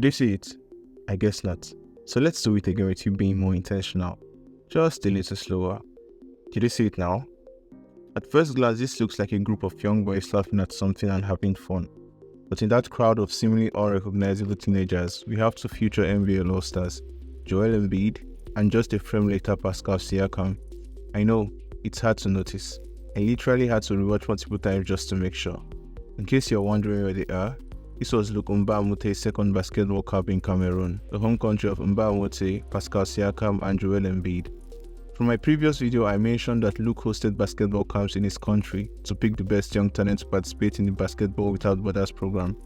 Did you see it? I guess not. So let's do it again with you being more intentional. Just a little slower. Did you see it now? At first glance, this looks like a group of young boys laughing at something and having fun. But in that crowd of seemingly unrecognizable teenagers, we have two future NBA All-Stars, Joel Embiid and just a frame later Pascal Siakam. I know, it's hard to notice. I literally had to rewatch multiple times just to make sure. In case you're wondering where they are, this was Luc Mbah-a-Moute's second basketball cap in Cameroon, the home country of Mbah-a-Moute, Pascal Siakam and Joel Embiid. From my previous video, I mentioned that Luc hosted basketball camps in his country to pick the best young talent to participate in the Basketball Without Borders program.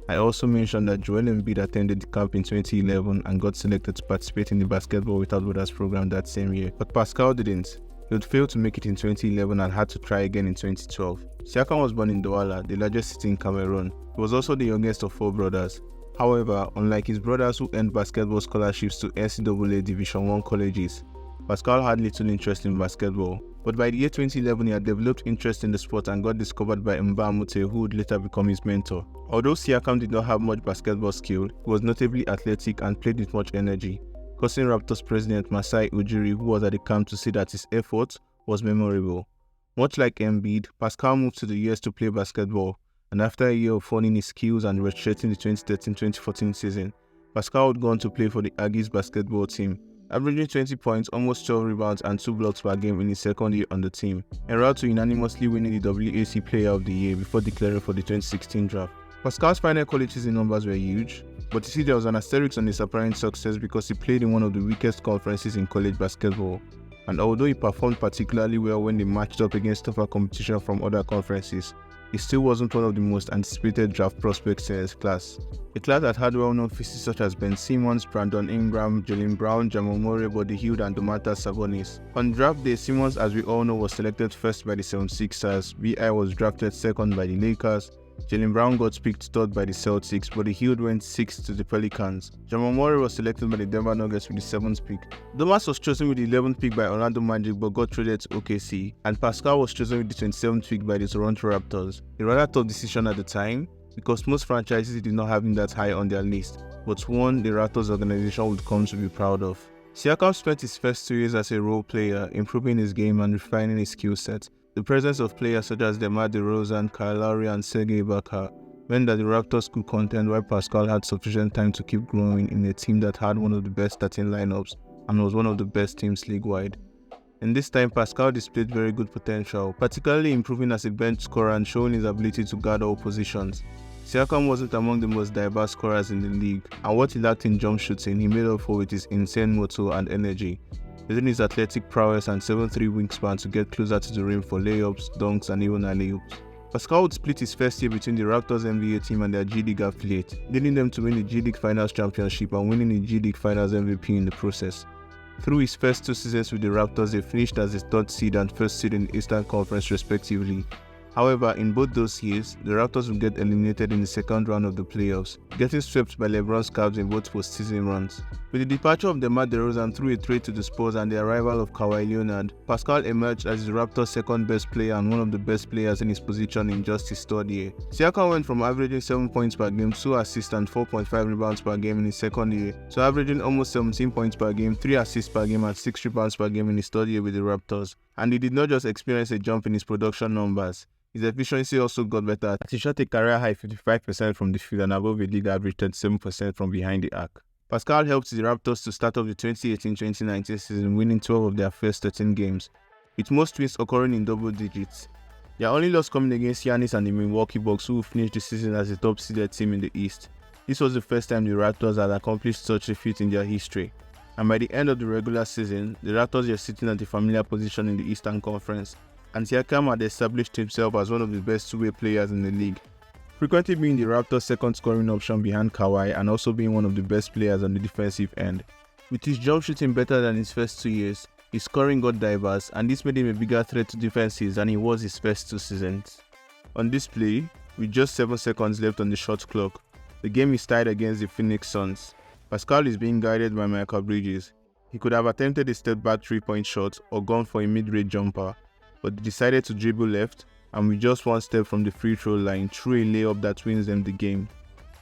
I also mentioned that Joel Embiid attended the camp in 2011 and got selected to participate in the Basketball Without Borders program that same year, but Pascal didn't. He had failed to make it in 2011 and had to try again in 2012. Siakam was born in Douala, the largest city in Cameroon. He was also the youngest of 4 brothers. However, unlike his brothers who earned basketball scholarships to NCAA Division I colleges, Pascal had little interest in basketball. But by the year 2011, he had developed interest in the sport and got discovered by Mbah-a-Moute, who would later become his mentor. Although Siakam did not have much basketball skill, he was notably athletic and played with much energy, causing Raptors president Masai Ujiri, who was at the camp, to say that his effort was memorable. Much like Embiid, Pascal moved to the US to play basketball, and after a year of honing his skills and redshirting the 2013-2014 season, Pascal would go on to play for the Aggies basketball team, averaging 20 points, almost 12 rebounds and 2 blocks per game in his second year on the team, en route to unanimously winning the WAC Player of the Year before declaring for the 2016 draft. Pascal's final college season numbers were huge, but you see there was an asterisk on his apparent success because he played in one of the weakest conferences in college basketball, and although he performed particularly well when they matched up against tougher competition from other conferences, he still wasn't one of the most anticipated draft prospects in his class. A class that had well-known faces such as Ben Simmons, Brandon Ingram, Jaylen Brown, Jamal Murray, Buddy Hield, and Domantas Sabonis. On draft day, Simmons, as we all know, was selected first by the 76ers, B.I. was drafted second by the Lakers, Jaylen Brown got picked third by the Celtics, Buddy Hield went 6th to the Pelicans. Jamal Murray was selected by the Denver Nuggets with the 7th pick. Domas was chosen with the 11th pick by Orlando Magic but got traded to OKC, and Pascal was chosen with the 27th pick by the Toronto Raptors. A rather tough decision at the time, because most franchises did not have him that high on their list, but one the Raptors organization would come to be proud of. Siakam spent his first 2 years as a role player, improving his game and refining his skill set. The presence of players such as DeMar DeRozan, Kyle Lowry, and Serge Ibaka meant that the Raptors could contend while Pascal had sufficient time to keep growing in a team that had one of the best starting lineups and was one of the best teams league-wide. In this time, Pascal displayed very good potential, particularly improving as a bench scorer and showing his ability to guard all positions. Siakam wasn't among the most diverse scorers in the league, and what he lacked in jump shooting, he made up for with his insane motor and energy, using his athletic prowess and 7'3" wingspan to get closer to the rim for layups, dunks, and even alley-oops. Pascal would split his first year between the Raptors NBA team and their G League affiliate, leading them to win the G League Finals Championship and winning the G League Finals MVP in the process. Through his first 2 seasons with the Raptors, they finished as the 3rd seed and 1st seed in the Eastern Conference respectively. However, in both those years, the Raptors would get eliminated in the second round of the playoffs, getting swept by LeBron's Cavs in both postseason runs. With the departure of DeMar DeRozan through a trade to the Spurs and the arrival of Kawhi Leonard, Pascal emerged as the Raptors' second best player and one of the best players in his position in just his 3rd year. Siakam went from averaging 7 points per game, 2 assists and 4.5 rebounds per game in his 2nd year, to averaging almost 17 points per game, 3 assists per game and 6 rebounds per game in his 3rd year with the Raptors. And he did not just experience a jump in his production numbers. His efficiency also got better, as he shot a career-high 55% from the field and above a league average 37% from behind the arc. Pascal helped the Raptors to start off the 2018-2019 season, winning 12 of their first 13 games, with most wins occurring in double digits. Their only loss coming against Giannis and the Milwaukee Bucks, who finished the season as the top-seeded team in the East. This was the first time the Raptors had accomplished such a feat in their history, and by the end of the regular season, the Raptors were sitting at a familiar position in the Eastern Conference, and Siakam had established himself as one of the best two-way players in the league, frequently being the Raptors' second scoring option behind Kawhi and also being one of the best players on the defensive end. With his jump shooting better than his first 2 years, his scoring got diverse, and this made him a bigger threat to defenses than he was his first 2 seasons. On this play, with just 7 seconds left on the shot clock, the game is tied against the Phoenix Suns. Pascal is being guided by Michael Bridges. He could have attempted a step-back 3-point shot or gone for a mid-range jumper, but decided to dribble left and with just 1 step from the free throw line threw a layup that wins them the game.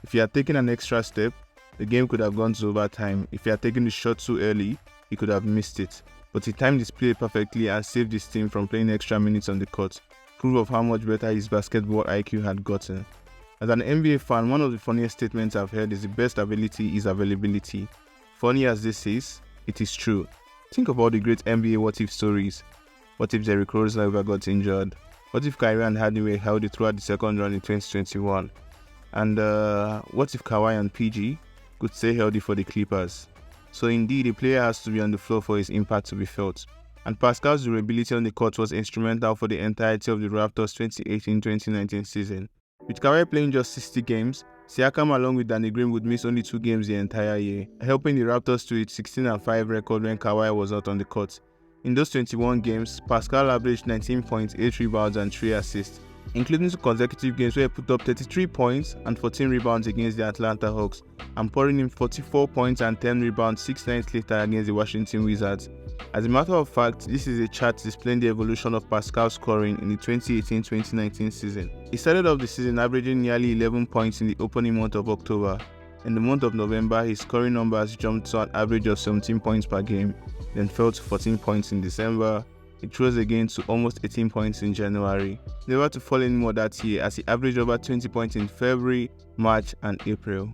If he had taken an extra step, The game could have gone to overtime. If he had taken the shot too early, he could have missed it. But he timed his play perfectly and saved his team from playing extra minutes on the court, proof of how much better his basketball IQ had gotten. As an NBA fan, one of the funniest statements I've heard is the best ability is availability. Funny as this is, it is true. Think of all the great NBA what-if stories. What if Derrick Rose never got injured? What if Kyrie and Harden were healthy throughout the second round in 2021? And what if Kawhi and PG could stay healthy for the Clippers? So indeed, a player has to be on the floor for his impact to be felt. And Pascal's durability on the court was instrumental for the entirety of the Raptors' 2018-2019 season. With Kawhi playing just 60 games, Siakam along with Danny Green would miss only 2 games the entire year, helping the Raptors to its 16-5 record when Kawhi was not on the court. In those 21 games, Pascal averaged 19 points, 8 rebounds and 3 assists, including 2 consecutive games where he put up 33 points and 14 rebounds against the Atlanta Hawks, and pouring in 44 points and 10 rebounds 6 nights later against the Washington Wizards. As a matter of fact, this is a chart displaying the evolution of Pascal's scoring in the 2018-2019 season. He started off the season averaging nearly 11 points in the opening month of October. In the month of November, his scoring numbers jumped to an average of 17 points per game, then fell to 14 points in December. It rose again to almost 18 points in January, never to fall anymore that year as he averaged over 20 points in February, March and April.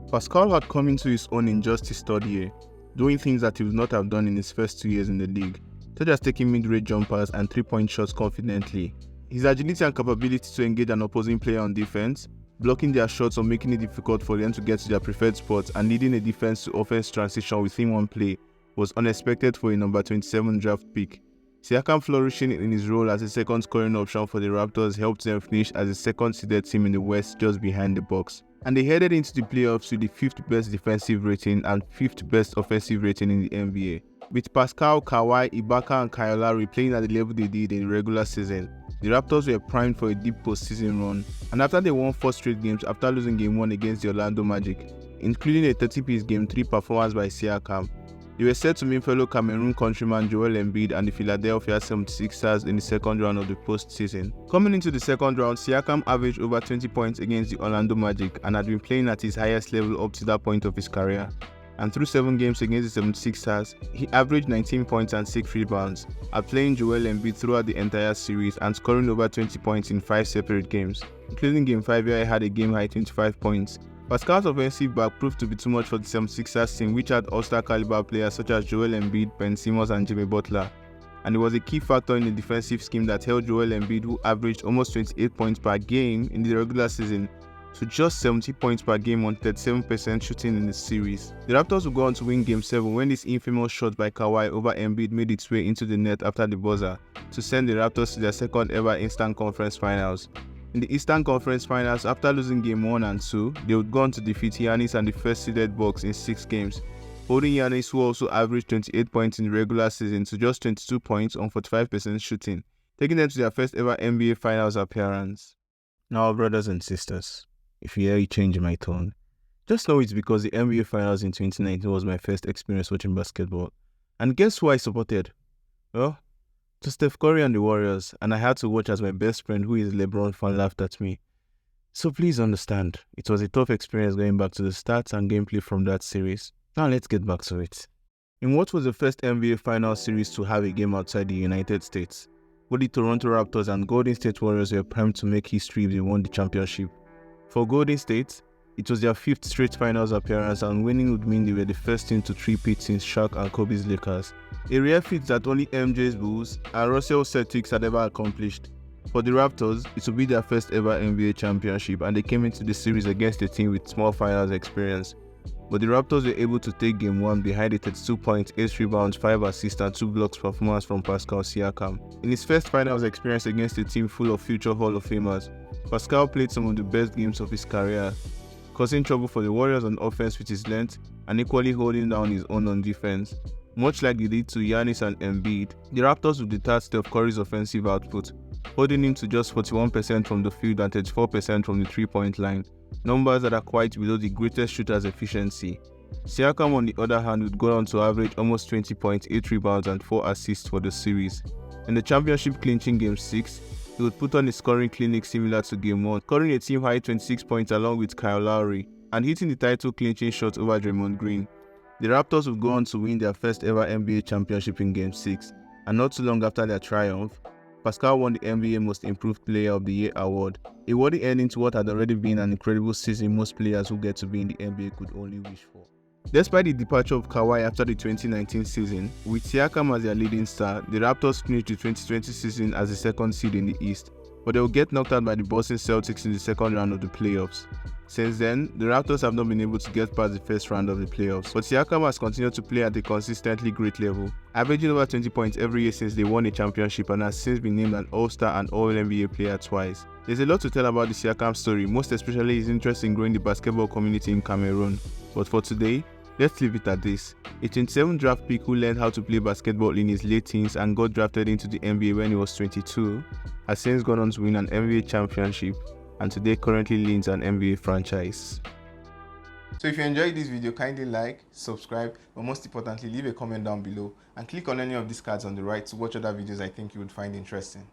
Pascal had come into his own in just his third year, doing things that he would not have done in his first 2 years in the league, such as taking mid-range jumpers and 3-point shots confidently. His agility and capability to engage an opposing player on defense, blocking their shots or making it difficult for them to get to their preferred spots and leading a defense to offense transition within one play was unexpected for a number 27 draft pick. Siakam flourishing in his role as a second scoring option for the Raptors helped them finish as the second-seeded team in the West just behind the Bucks. And they headed into the playoffs with the 5th best defensive rating and 5th best offensive rating in the NBA. With Pascal, Kawhi, Ibaka and Kyle Lowry playing at the level they did in the regular season, the Raptors were primed for a deep postseason run. And after they won 4 straight games after losing Game 1 against the Orlando Magic, including a 30-piece Game 3 performance by Siakam, they were set to meet fellow Cameroon countryman Joel Embiid and the Philadelphia 76ers in the second round of the postseason. Coming into the second round, Siakam averaged over 20 points against the Orlando Magic and had been playing at his highest level up to that point of his career. And through 7 games against the 76ers, he averaged 19 points and 6 rebounds, outplaying Joel Embiid throughout the entire series and scoring over 20 points in 5 separate games, including Game 5 where he had a game-high 25 points. Pascal's offensive back proved to be too much for the 76ers team, which had all-star caliber players such as Joel Embiid, Ben Simmons and Jimmy Butler. And it was a key factor in the defensive scheme that held Joel Embiid, who averaged almost 28 points per game in the regular season, to just 70 points per game on 37% shooting in the series. The Raptors would go on to win Game 7 when this infamous shot by Kawhi over Embiid made its way into the net after the buzzer to send the Raptors to their second ever Eastern Conference Finals. In the Eastern Conference Finals, after losing Game 1 and 2, they would go on to defeat Giannis and the first-seeded Bucks in 6 games, holding Giannis, who also averaged 28 points in the regular season, to just 22 points on 45% shooting, taking them to their first ever NBA Finals appearance. Now, brothers and sisters, if you hear a change in my tone, just know it's because the NBA Finals in 2019 was my first experience watching basketball. And guess who I supported? Well, to Steph Curry and the Warriors, and I had to watch as my best friend, who is a LeBron fan, laughed at me. So please understand, it was a tough experience going back to the stats and gameplay from that series. Now let's get back to it. In what was the first NBA Finals series to have a game outside the United States, both the Toronto Raptors and Golden State Warriors were primed to make history if they won the championship. For Golden State, it was their 5th straight finals appearance, and winning would mean they were the first team to three-peat since Shaq and Kobe's Lakers, a rare feat that only MJ's Bulls and Russell's Celtics had ever accomplished. For the Raptors, it would be their first ever NBA championship, and they came into the series against a team with small finals experience. But the Raptors were able to take Game 1 behind a 32 points, 8 rebounds, 5 assists and 2 blocks performance from Pascal Siakam. In his first finals experience against a team full of future Hall of Famers, Pascal played some of the best games of his career, causing trouble for the Warriors on offense with his length and equally holding down his own on defense. Much like they did to Giannis and Embiid, the Raptors would deter Steph Curry's offensive output, holding him to just 41% from the field and 34% from the 3-point line, numbers that are quite below the greatest shooter's efficiency. Siakam, on the other hand, would go on to average almost 20 points, 8 rebounds and 4 assists for the series. In the championship clinching Game 6, he would put on a scoring clinic similar to Game 1, scoring a team-high 26 points along with Kyle Lowry and hitting the title clinching shot over Draymond Green. The Raptors would go on to win their first ever NBA championship in Game 6, and not too long after their triumph, Pascal won the NBA Most Improved Player of the Year award, a worthy ending to what had already been an incredible season most players who get to be in the NBA could only wish for. Despite the departure of Kawhi after the 2019 season, with Siakam as their leading star, the Raptors finished the 2020 season as the second seed in the East, but they will get knocked out by the Boston Celtics in the second round of the playoffs. Since then, the Raptors have not been able to get past the first round of the playoffs, but Siakam has continued to play at a consistently great level, averaging over 20 points every year since they won a championship and has since been named an All-Star and All-NBA player twice. There's a lot to tell about the Siakam story, most especially his interest in growing the basketball community in Cameroon. But for today, let's leave it at this. A 27 draft pick who learned how to play basketball in his late teens and got drafted into the NBA when he was 22, has since gone on to win an NBA championship and today currently leads an NBA franchise. So if you enjoyed this video, kindly like, subscribe, but most importantly leave a comment down below and click on any of these cards on the right to watch other videos I think you would find interesting.